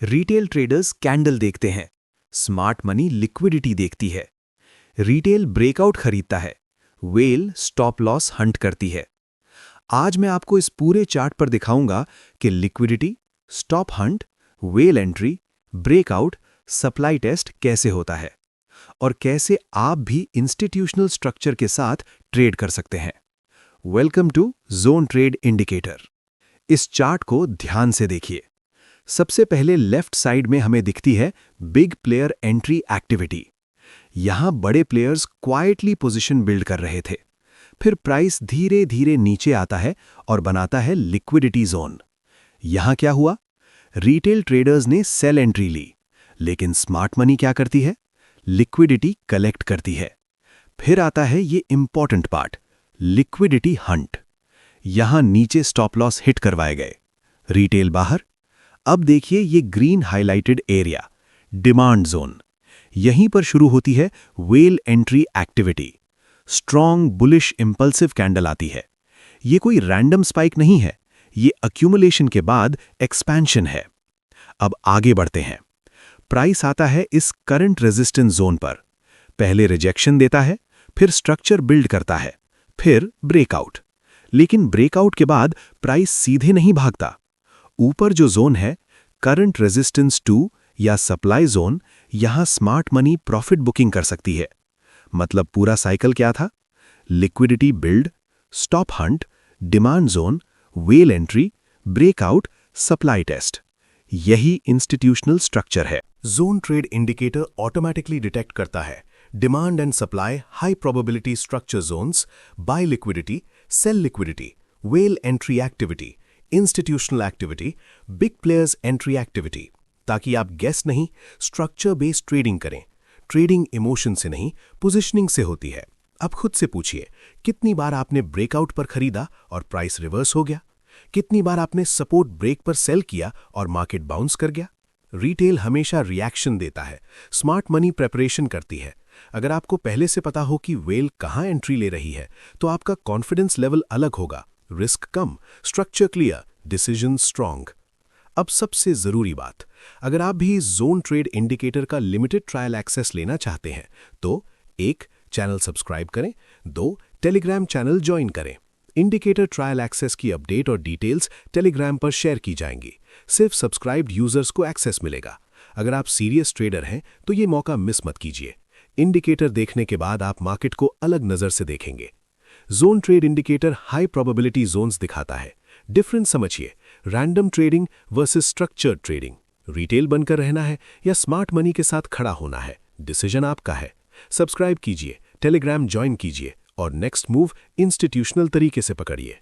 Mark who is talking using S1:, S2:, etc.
S1: Retail traders candle देखते हैं, smart money liquidity देखती है। रिटेल ब्रेकआउट खरीदता है, वेल स्टॉप लॉस हंट करती है। आज मैं आपको इस पूरे चार्ट पर दिखाऊंगा कि liquidity, stop hunt, whale entry, breakout, supply test कैसे होता है और कैसे आप भी इंस्टीट्यूशनल स्ट्रक्चर के साथ ट्रेड कर सकते हैं। Welcome to zone trade indicator. इस चार्ट को ध्यान से देखिए। सबसे पहले लेफ्ट साइड में हमें दिखती है बिग प्लेयर एंट्री एक्टिविटी। यहां बड़े प्लेयर्स क्वाइटली पोजीशन बिल्ड कर रहे थे। फिर प्राइस धीरे धीरे नीचे आता है और बनाता है लिक्विडिटी जोन। यहां क्या हुआ? रिटेल ट्रेडर्स ने सेल एंट्री ली, लेकिन स्मार्ट मनी क्या करती है? लिक्विडिटी कलेक्ट करती है। फिर आता है ये इंपॉर्टेंट पार्ट, लिक्विडिटी हंट। यहां नीचे स्टॉप लॉस हिट करवाए गए, रिटेल बाहर। अब देखिए ये green highlighted area, demand zone. यहीं पर शुरू होती है well entry activity. Strong bullish impulsive candle आती है। ये कोई रैंडम स्पाइक नहीं है, ये अक्यूमुलेशन के बाद एक्सपेंशन है। अब आगे बढ़ते हैं। प्राइस आता है इस करंट रेजिस्टेंस जोन पर। पहले रिजेक्शन देता है, फिर स्ट्रक्चर बिल्ड करता है, फिर ब्रेकआउट। लेकिन ब्रेकआउट के बाद प्राइस सीधे नहीं भागता। ऊपर जो जोन है, करंट रेजिस्टेंस 2 या सप्लाई जोन, यहां स्मार्ट मनी प्रॉफिट बुकिंग कर सकती है। मतलब पूरा साइकिल क्या था? Liquidity build, stop hunt, demand zone, whale entry, breakout, supply test. यही इंस्टीट्यूशनल स्ट्रक्चर है।
S2: Zone trade indicator automatically detect करता है demand and supply high probability structure zones, buy liquidity, sell liquidity, whale entry activity, institutional activity, big players entry activity, ताकि आप guess नहीं structure based trading करें। Trading emotion से नहीं, positioning से होती है। अब खुद से पूछिए, कितनी बार आपने ब्रेकआउट पर खरीदा और प्राइस रिवर्स हो गया? कितनी बार आपने सपोर्ट ब्रेक पर सेल किया और मार्केट बाउंस कर गया? रिटेल हमेशा रिएक्शन देता है, स्मार्ट मनी प्रेपरेशन करती है। अगर आपको पहले से पता हो कि वेल कहां एंट्री ले रही है, तो आपका कॉन्फिडेंस लेवल अलग होगा। रिस्क कम, स्ट्रक्चर क्लियर, डिसीजन स्ट्रांग। अब सबसे जरूरी बात, अगर आप भी जोन ट्रेड इंडिकेटर का लिमिटेड ट्रायल एक्सेस लेना चाहते हैं तो 1. चैनल सब्सक्राइब करें, 2. टेलीग्राम चैनल ज्वाइन करें। इंडिकेटर ट्रायल एक्सेस की अपडेट और डिटेल्स टेलीग्राम पर शेयर की जाएंगी। सिर्फ सब्सक्राइब्ड यूजर्स को एक्सेस मिलेगा। अगर आप सीरियस ट्रेडर हैं तो ये मौका मिस मत कीजिए। इंडिकेटर देखने के बाद आप मार्केट को अलग नजर से देखेंगे। Zone trade indicator high probability zones दिखाता है। डिफरेंस समझिए, random trading versus structured trading. Retail बनकर रहना है या स्मार्ट मनी के साथ खड़ा होना है, डिसीजन आपका है। सब्सक्राइब कीजिए, टेलीग्राम ज्वाइन कीजिए और नेक्स्ट मूव इंस्टीट्यूशनल तरीके से पकड़िए।